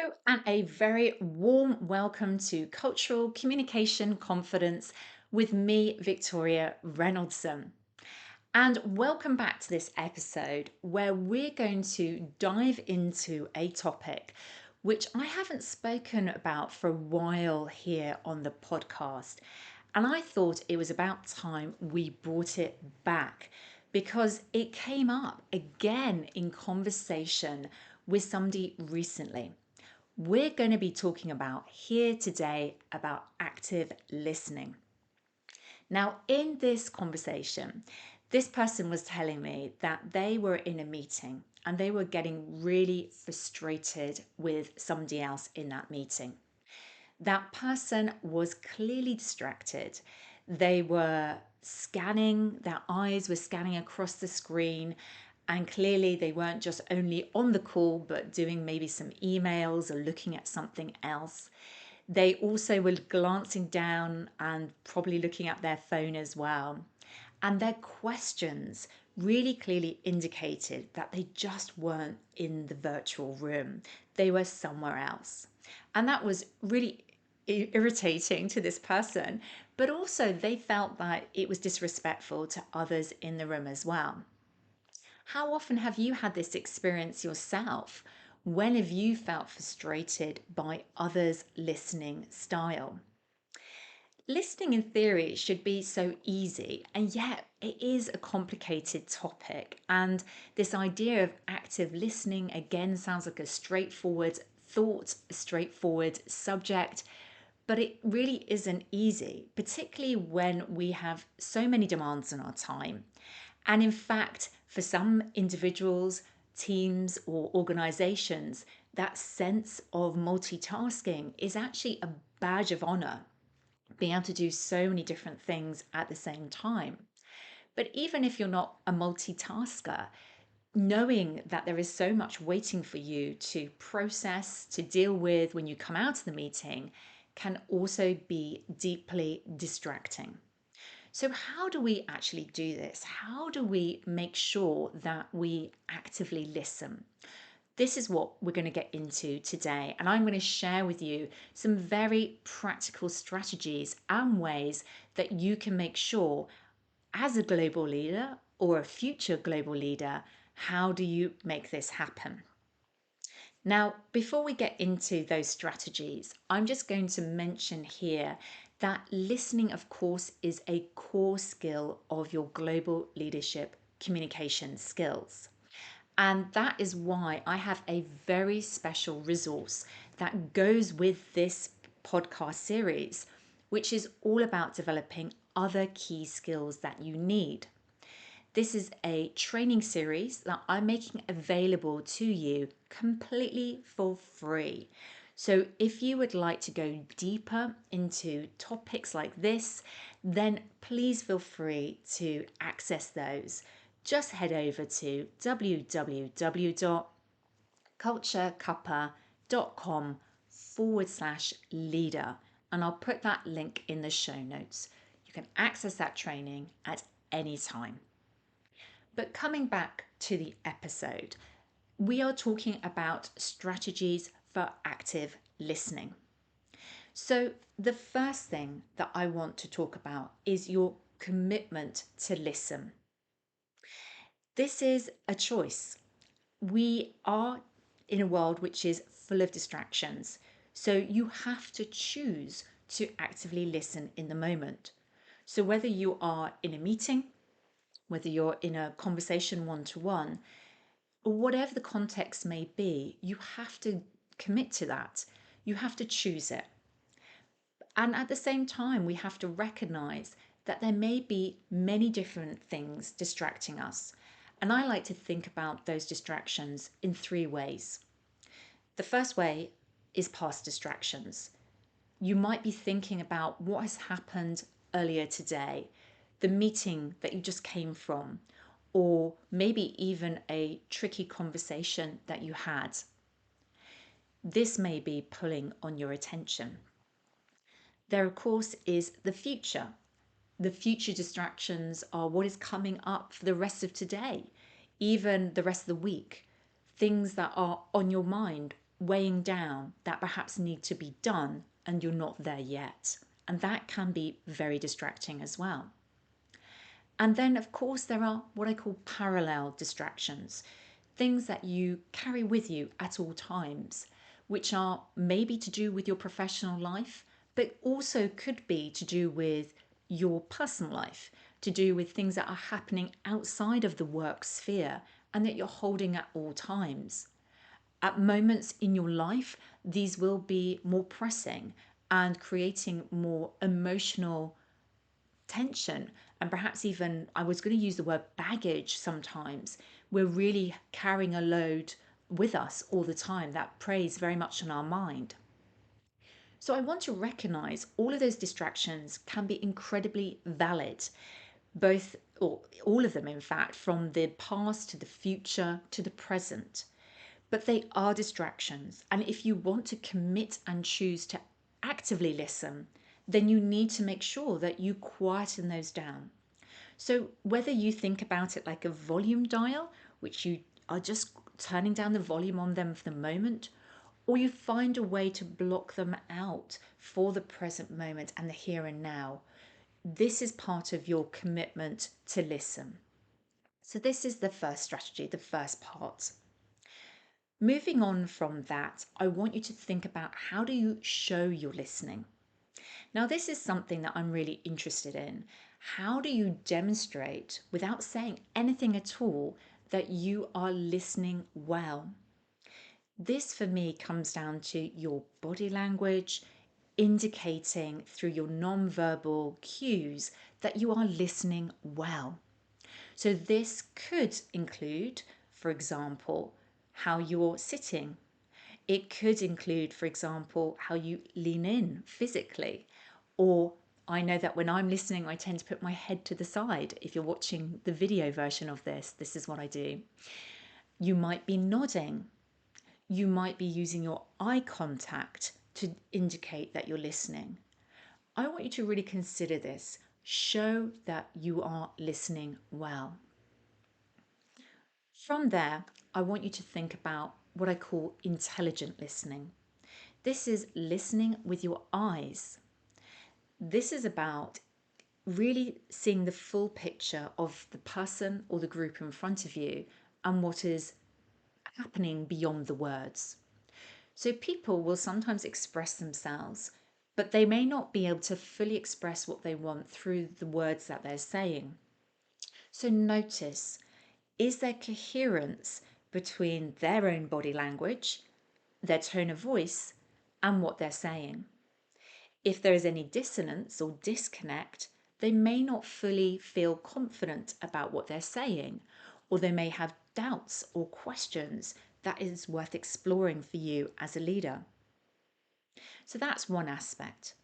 Hello, and a very warm welcome to Cultural Communication Confidence with me, Victoria Reynoldson. And welcome back to this episode where we're going to dive into a topic which I haven't spoken about for a while here on the podcast. And I thought it was about time we brought it back because it came up again in conversation with somebody recently. We're going to be talking about here today about active listening. Now, in this conversation, this person was telling me that they were in a meeting and they were getting really frustrated with somebody else in that meeting. That person was clearly distracted. They were scanning, their eyes were scanning across the screen, and clearly they weren't just only on the call, but doing maybe some emails or looking at something else. They also were glancing down and probably looking at their phone as well. And their questions really clearly indicated that they just weren't in the virtual room. They were somewhere else. And that was really irritating to this person, but also they felt that it was disrespectful to others in the room as well. How often have you had this experience yourself? When have you felt frustrated by others' listening style? Listening in theory should be so easy, and yet it is a complicated topic. And this idea of active listening again sounds like a straightforward thought, a straightforward subject, but it really isn't easy, particularly when we have so many demands on our time. And in fact, for some individuals, teams, or organizations, that sense of multitasking is actually a badge of honor, being able to do so many different things at the same time. But even if you're not a multitasker, knowing that there is so much waiting for you to process, to deal with when you come out of the meeting, can also be deeply distracting. So, how do we actually do this? How do we make sure that we actively listen? This is what we're going to get into today, and I'm going to share with you some very practical strategies and ways that you can make sure, as a global leader or a future global leader, how do you make this happen? Now, before we get into those strategies, I'm just going to mention here that listening, of course, is a core skill of your global leadership communication skills. And that is why I have a very special resource that goes with this podcast series, which is all about developing other key skills that you need. This is a training series that I'm making available to you completely for free. So if you would like to go deeper into topics like this, then please feel free to access those. Just head over to www.culturecuppa.com/leader, and I'll put that link in the show notes. You can access that training at any time. But coming back to the episode, we are talking about strategies for active listening. So, the first thing that I want to talk about is your commitment to listen. This is a choice. We are in a world which is full of distractions. So, you have to choose to actively listen in the moment. So, whether you are in a meeting, whether you're in a conversation one to one, or whatever the context may be, you have to commit to that. You have to choose it. And at the same time, we have to recognize that there may be many different things distracting us. And I like to think about those distractions in three ways. The first way is past distractions. You might be thinking about what has happened earlier today, the meeting that you just came from, or maybe even a tricky conversation that you had. This may be pulling on your attention. There, of course, is the future. The future distractions are what is coming up for the rest of today, even the rest of the week, things that are on your mind weighing down that perhaps need to be done and you're not there yet. And that can be very distracting as well. And then, of course, there are what I call parallel distractions, things that you carry with you at all times, which are maybe to do with your professional life, but also could be to do with your personal life, to do with things that are happening outside of the work sphere and that you're holding at all times. At moments in your life, these will be more pressing and creating more emotional tension, and perhaps even, I was going to use the word baggage sometimes. We're really carrying a load with us all the time that preys very much on our mind. So I want to recognize all of those distractions can be incredibly valid, both, or all of them, in fact, from the past to the future to the present. But they are distractions. And if you want to commit and choose to actively listen, then you need to make sure that you quieten those down. So, whether you think about it like a volume dial, which you are just turning down the volume on them for the moment, or you find a way to block them out for the present moment and the here and now, this is part of your commitment to listen. So, this is the first strategy, the first part. Moving on from that, I want you to think about how do you show you're listening? Now, this is something that I'm really interested in. How do you demonstrate, without saying anything at all, that you are listening well? This for me comes down to your body language, indicating through your non-verbal cues that you are listening well. So, this could include, for example, how you're sitting. It could include, for example, how you lean in physically. Or I know that when I'm listening, I tend to put my head to the side. If you're watching the video version of this is what I do. You might be nodding. You might be using your eye contact to indicate that you're listening. I want you to really consider this. Show that you are listening well. From there, I want you to think about what I call intelligent listening. This is listening with your eyes. This is about really seeing the full picture of the person or the group in front of you and what is happening beyond the words. So people will sometimes express themselves, but they may not be able to fully express what they want through the words that they're saying. So notice, is there coherence between their own body language, their tone of voice, and what they're saying? If there is any dissonance or disconnect, they may not fully feel confident about what they're saying, or they may have doubts or questions that is worth exploring for you as a leader. So that's one aspect.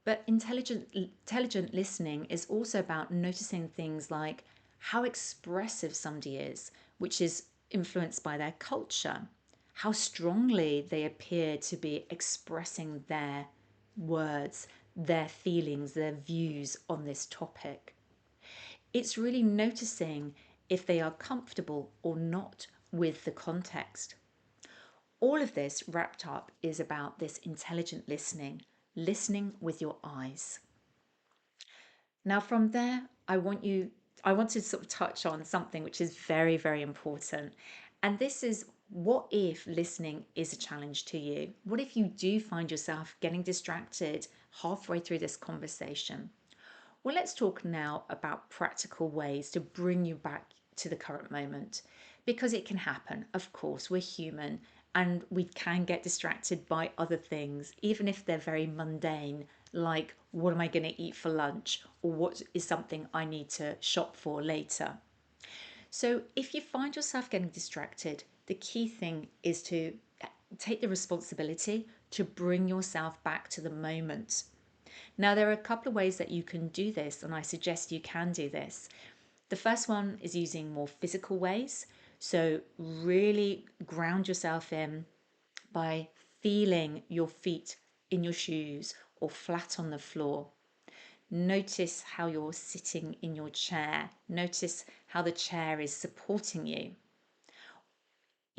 But intelligent listening is also about noticing things like how expressive somebody is, which is influenced by their culture, how strongly they appear to be expressing their words, their feelings, their views on this topic. It's really noticing if they are comfortable or not with the context. All of this wrapped up is about this intelligent listening, listening with your eyes. Now, from there, I want to sort of touch on something which is very, very important. And this is, what if listening is a challenge to you? What if you do find yourself getting distracted halfway through this conversation? Well, let's talk now about practical ways to bring you back to the current moment, because it can happen. Of course, we're human and we can get distracted by other things, even if they're very mundane, like what am I going to eat for lunch, or what is something I need to shop for later. So, if you find yourself getting distracted, the key thing is to take the responsibility to bring yourself back to the moment. Now, there are a couple of ways that you can do this, and I suggest you can do this. The first one is using more physical ways. So, really ground yourself in by feeling your feet in your shoes or flat on the floor. Notice how you're sitting in your chair. Notice how the chair is supporting you.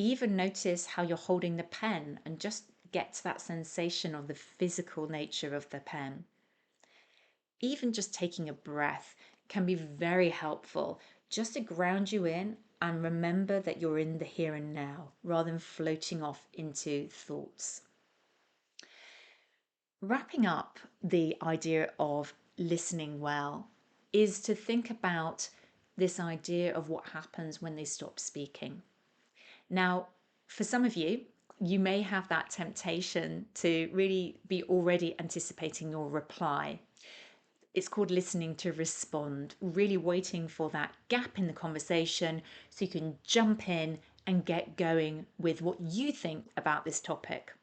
Even notice how you're holding the pen and just get to that sensation of the physical nature of the pen. Even just taking a breath can be very helpful just to ground you in and remember that you're in the here and now rather than floating off into thoughts. Wrapping up the idea of listening well is to think about this idea of what happens when they stop speaking. Now, for some of you, you may have that temptation to really be already anticipating your reply. It's called listening to respond, really waiting for that gap in the conversation so you can jump in and get going with what you think about this topic.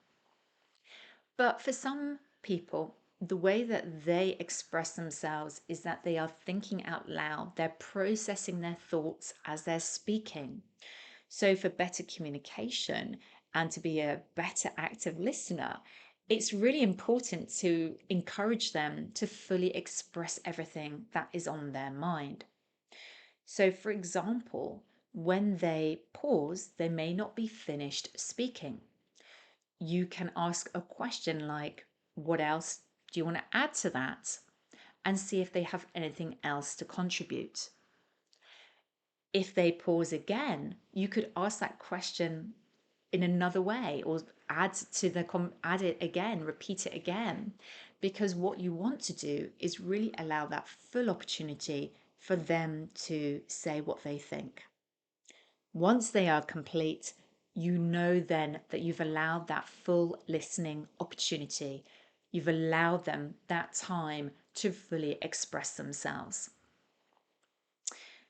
But for some people, the way that they express themselves is that they are thinking out loud, they're processing their thoughts as they're speaking. So, for better communication and to be a better active listener, it's really important to encourage them to fully express everything that is on their mind. So, for example, when they pause, they may not be finished speaking. You can ask a question like, what else do you want to add to that? And see if they have anything else to contribute. If they pause again, you could ask that question in another way or add it again, repeat it again, because what you want to do is really allow that full opportunity for them to say what they think. Once they are complete, you know then that you've allowed that full listening opportunity. You've allowed them that time to fully express themselves.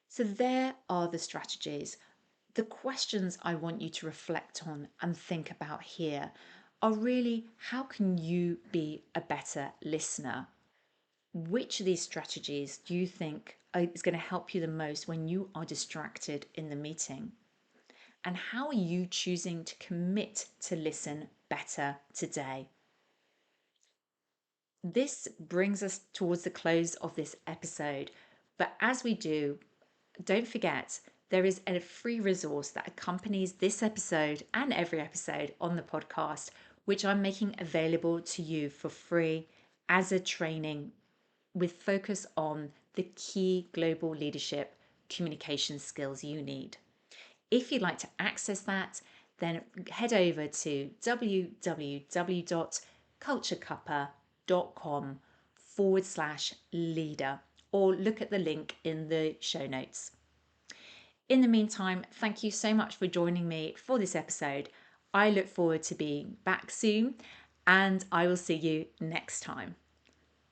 So there are the strategies. The questions I want you to reflect on and think about here are really, how can you be a better listener? Which of these strategies do you think is going to help you the most when you are distracted in the meeting? And how are you choosing to commit to listen better today? This brings us towards the close of this episode. But as we do, don't forget, there is a free resource that accompanies this episode and every episode on the podcast, which I'm making available to you for free as a training with focus on the key global leadership communication skills you need. If you'd like to access that, then head over to www.culturecuppa.com/leader or look at the link in the show notes. In the meantime, thank you so much for joining me for this episode. I look forward to being back soon, and I will see you next time.